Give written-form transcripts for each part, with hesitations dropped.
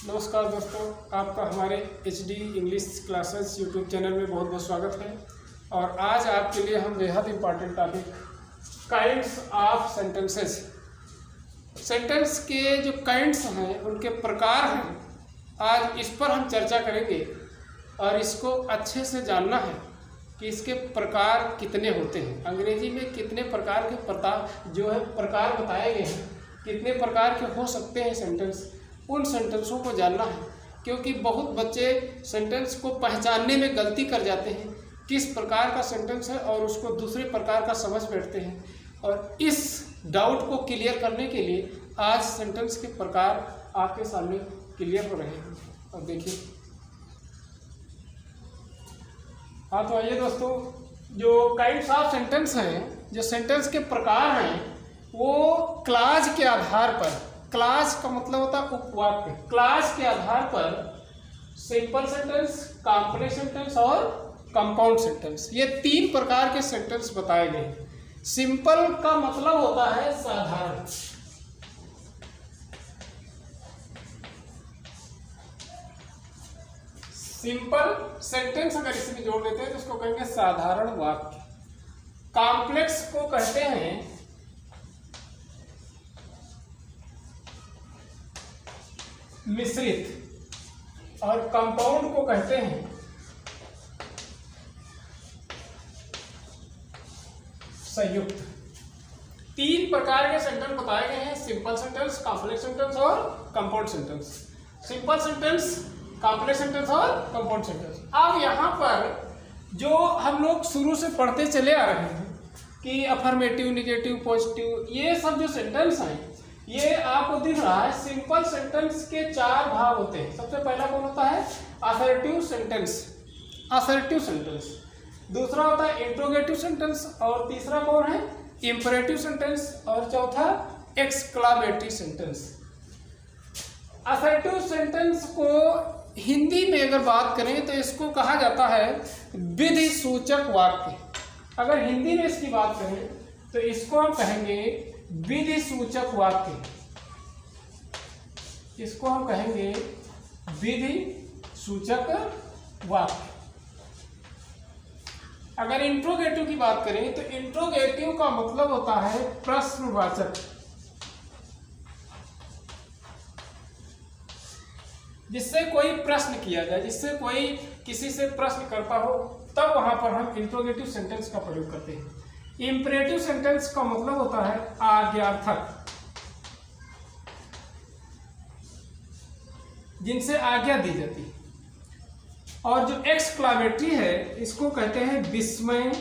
नमस्कार दोस्तों, आपका हमारे HD English classes YouTube channel में बहुत बहुत स्वागत है। और आज आपके लिए हम बेहद important topic kinds of sentences, sentence के जो काइंड्स हैं उनके प्रकार हैं, आज इस पर हम चर्चा करेंगे। और इसको अच्छे से जानना है कि इसके प्रकार कितने होते हैं, अंग्रेजी में कितने प्रकार के प्रकार बताए गए हैं, कितने प्रकार के हो सकते हैं सेंटेंस, उन सेंटेंसों को जानना है। क्योंकि बहुत बच्चे सेंटेंस को पहचानने में गलती कर जाते हैं, किस प्रकार का सेंटेंस है और उसको दूसरे प्रकार का समझ बैठते हैं। और इस डाउट को क्लियर करने के लिए आज सेंटेंस के प्रकार आपके सामने क्लियर हो रहे हैं। और देखिए, हाँ तो आइए दोस्तों, जो काइंड्स ऑफ सेंटेंस हैं, जो सेंटेंस के प्रकार हैं, वो क्लाज के आधार पर, क्लाज का मतलब होता है उपवाक्य, क्लाज के आधार पर सिंपल सेंटेंस, कॉम्प्लेक्स सेंटेंस और कंपाउंड सेंटेंस, ये तीन प्रकार के सेंटेंस बताए गए हैं। सिंपल का मतलब होता है साधारण, सिंपल सेंटेंस अगर इसमें जोड़ देते हैं तो उसको कहेंगे साधारण वाक्य। कॉम्प्लेक्स को कहते हैं मिश्रित, और कंपाउंड को कहते हैं संयुक्त। तीन प्रकार के सेंटेंस बताए गए हैं, सिंपल सेंटेंस, कॉम्प्लेक्स सेंटेंस और compound sentence. Simple sentence, complex sentence और कंपाउंड सेंटेंस। अब यहाँ पर जो हम लोग शुरू से पढ़ते चले आ रहे हैं कि अफर्मेटिव, निगेटिव, पॉजिटिव, ये सब जो सेंटेंस हैं, ये आपको दिख रहा है। सिंपल सेंटेंस के चार भाग होते हैं। सबसे पहला कौन होता है? Assertive sentence, assertive sentence. दूसरा होता है इंट्रोगेटिव सेंटेंस, और तीसरा कौन है? इंपरेटिव सेंटेंस, और चौथा एक्सक्लामेटरी सेंटेंस। असर्टिव सेंटेंस को हिंदी में अगर बात करें तो इसको कहा जाता है विधि सूचक वाक्य। अगर हिंदी में इसकी बात करें तो इसको हम कहेंगे विधि सूचक वाक्य, इसको हम कहेंगे विधि सूचक वाक्य। अगर इंट्रोगेटिव की बात करें तो इंट्रोगेटिव का मतलब होता है प्रश्नवाचक, जिससे कोई प्रश्न किया जाए, जिससे कोई किसी से प्रश्न करता हो, तब वहां पर हम इंट्रोगेटिव सेंटेंस का प्रयोग करते हैं। इंपरेटिव सेंटेंस का मतलब होता है आज्ञार्थक, जिनसे आज्ञा दी जाती है। और जो एक्सक्लामेटरी है, इसको कहते हैं विस्मय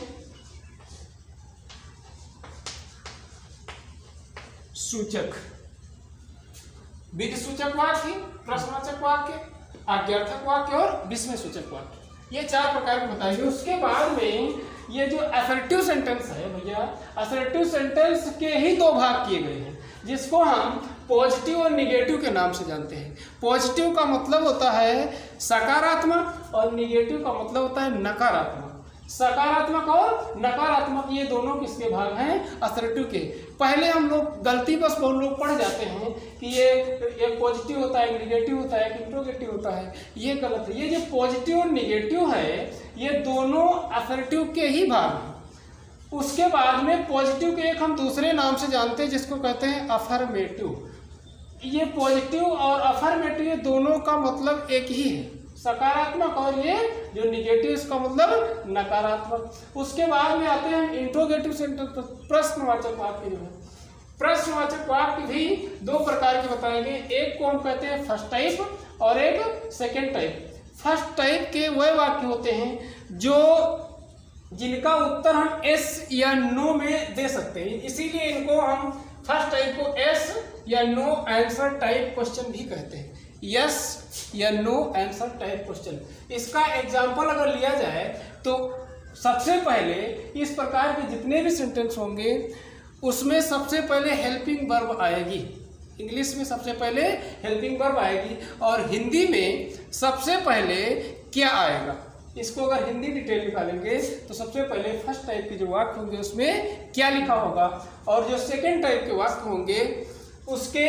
सूचक। विधि सूचक वाक्य, प्रश्नवाचक वाक्य, आज्ञार्थक वाक्य और विस्मय सूचक वाक्य, ये चार प्रकार के बताएंगे। उसके बाद में ये जो असर्टिव सेंटेंस है भैया, असर्टिव सेंटेंस के ही दो भाग किए गए हैं, जिसको हम पॉजिटिव और निगेटिव के नाम से जानते हैं। पॉजिटिव का मतलब होता है सकारात्मक और निगेटिव का मतलब होता है नकारात्मक। सकारात्मक और नकारात्मक, ये दोनों किसके भाग हैं? असर्टिव के। पहले हम लोग गलती बस बहुत लोग पढ़ जाते हैं कि ये पॉजिटिव होता है, निगेटिव होता है, इंट्रोगेटिव होता है, ये गलत है। ये जो पॉजिटिव और निगेटिव है, ये दोनों असर्टिव के ही भाग हैं। उसके बाद में पॉजिटिव के एक हम दूसरे नाम से जानते हैं, जिसको कहते हैं अफर्मेटिव। ये पॉजिटिव और अफर्मेटिव, ये दोनों का मतलब एक ही है, सकारात्मक, और ये जो निगेटिव, इसका मतलब नकारात्मक। उसके बाद में आते हैं इंट्रोगेटिव सेंटेंस, प्रश्नवाचक वाक्य। जो है प्रश्नवाचक वाक्य भी दो प्रकार के बताएंगे। एक को हम कहते हैं फर्स्ट टाइप और एक सेकेंड टाइप। फर्स्ट टाइप के वह वाक्य होते हैं जिनका उत्तर हम एस या नो में दे सकते हैं, इसीलिए इनको हम फर्स्ट टाइप को एस या नो आंसर टाइप क्वेश्चन भी कहते हैं। यस या नो आंसर टाइप क्वेश्चन। इसका एग्जाम्पल अगर लिया जाए तो सबसे पहले इस प्रकार के जितने भी सेंटेंस होंगे, उसमें सबसे पहले हेल्पिंग वर्ब आएगी। इंग्लिश में सबसे पहले हेल्पिंग वर्ब आएगी, और हिंदी में सबसे पहले क्या आएगा। इसको अगर हिंदी डिटेल निकालेंगे तो सबसे पहले फर्स्ट टाइप के जो वाक्य होंगे उसमें क्या लिखा होगा, और जो सेकेंड टाइप के वाक्य होंगे उसके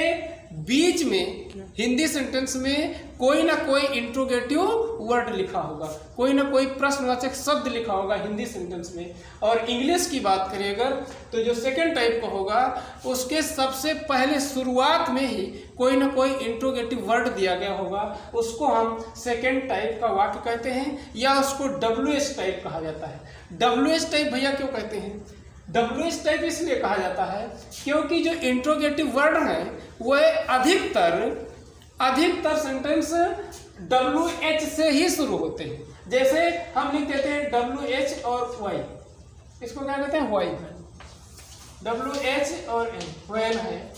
बीच में हिंदी सेंटेंस में कोई ना कोई इंट्रोगेटिव वर्ड लिखा होगा, कोई ना कोई प्रश्नवाचक शब्द लिखा होगा हिंदी सेंटेंस में। और इंग्लिश की बात करें अगर, तो जो सेकंड टाइप का होगा उसके सबसे पहले शुरुआत में ही कोई ना कोई इंट्रोगेटिव वर्ड दिया गया होगा, उसको हम सेकंड टाइप का वाक्य कहते हैं, या उसको WH टाइप कहा जाता है। WH टाइप भैया क्यों कहते हैं? WH टाइप इसलिए कहा जाता है क्योंकि जो इंट्रोगेटिव वर्ड है वह अधिकतर सेंटेंस WH से ही शुरू होते हैं। जैसे हम लिख देते हैं WH और Y, इसको क्या कहते हैं? वाई। WH और N, व्हेन है,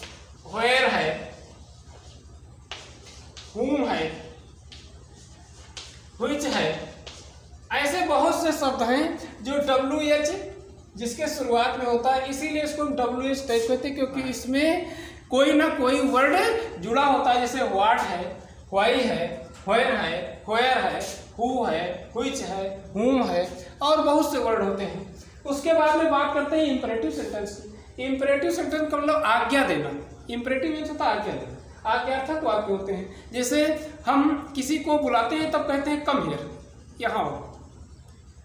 वेयर है, whom है, which है, ऐसे बहुत से शब्द हैं जो WH जिसके शुरुआत में होता है, इसीलिए इसको हम WH टाइप कहते हैं क्योंकि इसमें कोई ना कोई वर्ड जुड़ा होता है। जैसे व्हाट है, व्हाई है, व्हेन है, वेयर है, हु है, व्हिच है, whom है, और बहुत से वर्ड होते हैं। उसके बाद में बात करते हैं इंपरेटिव सेंटेंस की। इंपरेटिव सेंटेंस का मतलब आज्ञा देना। इंपरेटिव मीन्स होता है आज्ञा देना, आज्ञार्थक वाक्य होते हैं। जैसे हम किसी को बुलाते हैं तब कहते हैं कम हियर, यहाँ आओ,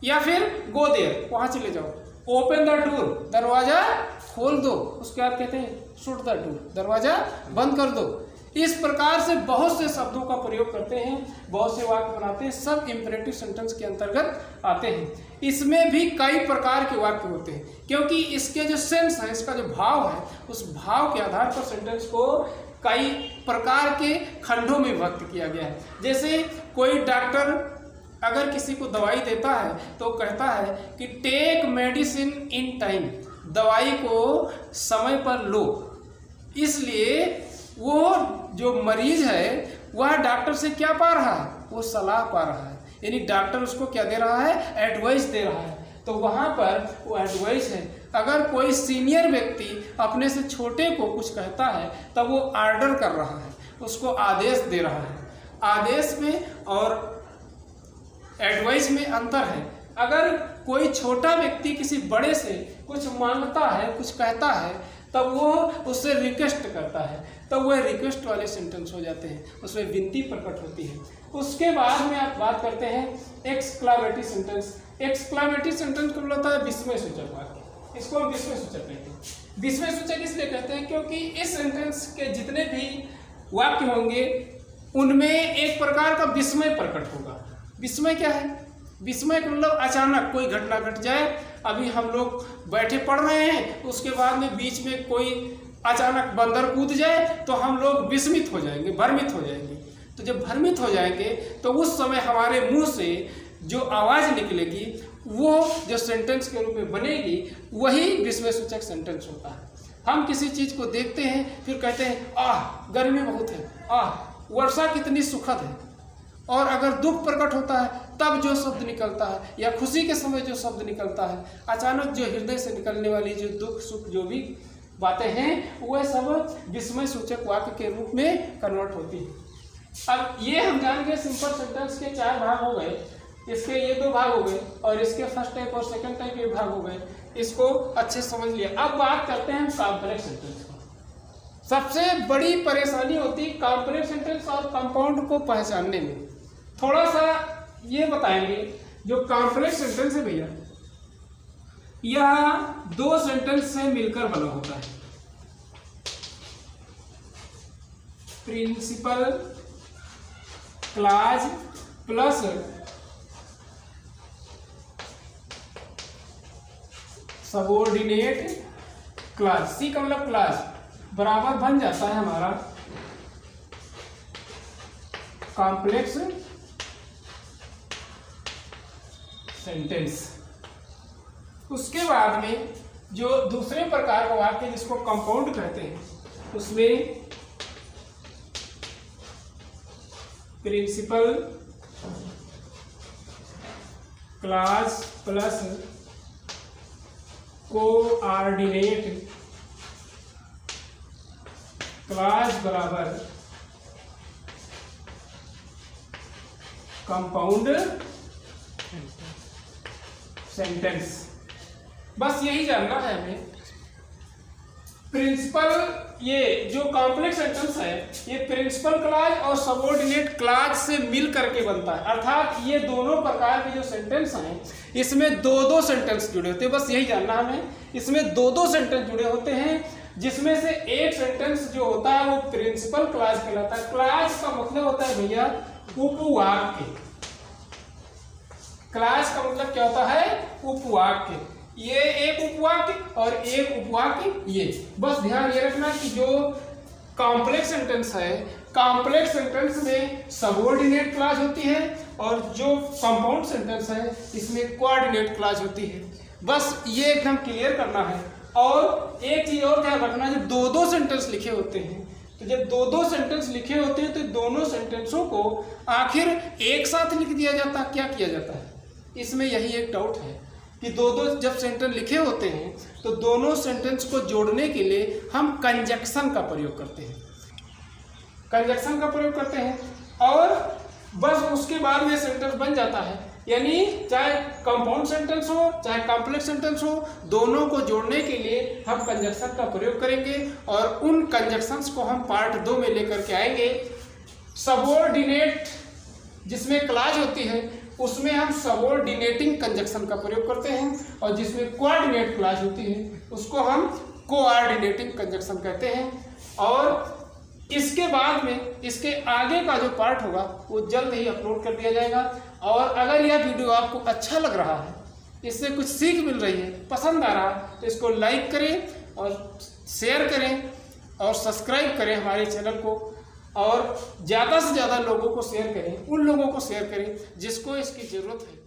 या फिर गो देयर, वहाँ चले जाओ। ओपन द डोर, दरवाजा खोल दो, उसके बाद कहते हैं शट द डोर, दरवाजा बंद कर दो। इस प्रकार से बहुत से शब्दों का प्रयोग करते हैं, बहुत से वाक्य बनाते हैं, सब इंपरेटिव सेंटेंस के अंतर्गत आते हैं। इसमें भी कई प्रकार के वाक्य होते हैं क्योंकि इसके जो सेंस है, इसका जो भाव है, उस भाव के आधार पर सेंटेंस को कई प्रकार के खंडों में व्यक्त किया गया है। जैसे कोई डॉक्टर अगर किसी को दवाई देता है तो कहता है कि टेक मेडिसिन इन टाइम, दवाई को समय पर लो। इसलिए वो जो मरीज है वह डॉक्टर से क्या पा रहा है? वो सलाह पा रहा है, यानी डॉक्टर उसको क्या दे रहा है? एडवाइस दे रहा है। तो वहाँ पर वो एडवाइस है। अगर कोई सीनियर व्यक्ति अपने से छोटे को कुछ कहता है तब वो ऑर्डर कर रहा है, उसको आदेश दे रहा है। आदेश में और एडवाइस में अंतर है। अगर कोई छोटा व्यक्ति किसी बड़े से कुछ मांगता है, कुछ कहता है, तब वो उससे रिक्वेस्ट करता है, तब वह रिक्वेस्ट वाले सेंटेंस हो जाते हैं, उसमें विनती प्रकट होती है। उसके बाद में आप बात करते हैं एक्सक्लामेटरी सेंटेंस। एक्सक्लामेटरी सेंटेंस को बोलता है विस्मय सूचक वाक्य, इसको हम विस्मय सूचक कहते हैं। विस्मय सूचक इसलिए कहते हैं क्योंकि इस सेंटेंस के जितने भी वाक्य होंगे उनमें एक प्रकार का विस्मय प्रकट होगा। विस्मय क्या है? विस्मय का मतलब अचानक कोई घटना घट जाए। अभी हम लोग बैठे पढ़ रहे हैं, उसके बाद में बीच में कोई अचानक बंदर कूद जाए तो हम लोग विस्मित हो जाएंगे, भ्रमित हो जाएंगे। तो जब भ्रमित हो जाएंगे तो उस समय हमारे मुंह से जो आवाज़ निकलेगी वो जो सेंटेंस के रूप में बनेगी वही विस्मय सूचक सेंटेंस होता है। हम किसी चीज़ को देखते हैं फिर कहते हैं आह गर्मी बहुत है, आह वर्षा कितनी सुखद है। और अगर दुख प्रकट होता है तब जो शब्द निकलता है, या खुशी के समय जो शब्द निकलता है, अचानक जो हृदय से निकलने वाली जो दुख सुख जो भी बातें हैं वह सब विस्मय सूचक वाक्य के रूप में कन्वर्ट होती है। अब ये हम जान गए सिंपल सेंटेंस के 4 भाग हो गए, इसके ये 2 भाग हो गए और इसके फर्स्ट टाइप और सेकंड टाइप ये भाग हो गए, इसको अच्छे समझ लिया। अब बात करते हैं हम कॉम्प्लेक्स सेंटेंस को। सबसे बड़ी परेशानी होती है कॉम्प्लेक्स सेंटेंस और कंपाउंड को पहचानने में। थोड़ा सा ये बताएंगे, जो कॉम्प्लेक्स सेंटेंस है भैया यह 2 सेंटेंस से मिलकर बना होता है। Principal clause plus subordinate clause, C का मतलब क्लॉज बराबर बन जाता है हमारा कॉम्प्लेक्स सेंटेंस। उसके बाद में जो दूसरे प्रकार का वाक्य जिसको कंपाउंड कहते हैं उसमें principal clause plus coordinate clause बराबर कंपाउंड सेंटेंस। बस यही जानना है हमें। प्रिंसिपल, ये जो कॉम्प्लेक्स सेंटेंस है ये प्रिंसिपल क्लॉज और सबऑर्डिनेट क्लॉज से मिल करके बनता है। अर्थात ये दोनों प्रकार के जो सेंटेंस हैं इसमें दो दो सेंटेंस जुड़े होते हैं, बस यही जानना हमें। इसमें दो दो सेंटेंस जुड़े होते हैं, जिसमें से एक सेंटेंस जो होता है वो प्रिंसिपल क्लॉज कहलाता है। क्लॉज का मतलब होता है भैया उपवाक्य। क्लॉज का मतलब क्या होता है? उपवाक्य। ये एक उपवाक्य और एक उपवाक्य ये। बस ध्यान ये रखना कि जो कॉम्प्लेक्स सेंटेंस है, कॉम्प्लेक्स सेंटेंस में सबऑर्डिनेट क्लॉज होती है और जो कंपाउंड सेंटेंस है इसमें कोऑर्डिनेट क्लॉज होती है। बस ये एकदम क्लियर करना है। और एक चीज और ध्यान रखना, जब दो दो सेंटेंस लिखे होते हैं तो जब दो दो सेंटेंस लिखे होते हैं तो दोनों सेंटेंसों को आखिर एक साथ लिख दिया जाता है, क्या किया जाता है? इसमें यही एक डाउट है कि दो दो जब सेंटेंस लिखे होते हैं तो दोनों सेंटेंस को जोड़ने के लिए हम कंजक्शन का प्रयोग करते हैं, कंजक्शन का प्रयोग करते हैं और बस उसके बाद में सेंटेंस बन जाता है। यानी चाहे कंपाउंड सेंटेंस हो चाहे कॉम्प्लेक्स सेंटेंस हो, दोनों को जोड़ने के लिए हम कंजक्शन का प्रयोग करेंगे और उन कंजक्शंस को हम पार्ट 2 में लेकर के आएंगे। सबऑर्डिनेट जिसमें क्लॉज होती है उसमें हम सबऑर्डिनेटिंग कंजक्शन का प्रयोग करते हैं और जिसमें कोऑर्डिनेट क्लॉज होती है उसको हम कोऑर्डिनेटिंग कंजक्शन कहते हैं। और इसके बाद में इसके आगे का जो पार्ट होगा वो जल्द ही अपलोड कर दिया जाएगा। और अगर यह वीडियो आपको अच्छा लग रहा है, इससे कुछ सीख मिल रही है, पसंद आ रहा है, तो इसको लाइक करें और शेयर करें और सब्सक्राइब करें हमारे चैनल को और ज़्यादा से ज़्यादा लोगों को शेयर करें, उन लोगों को शेयर करें जिसको इसकी ज़रूरत है।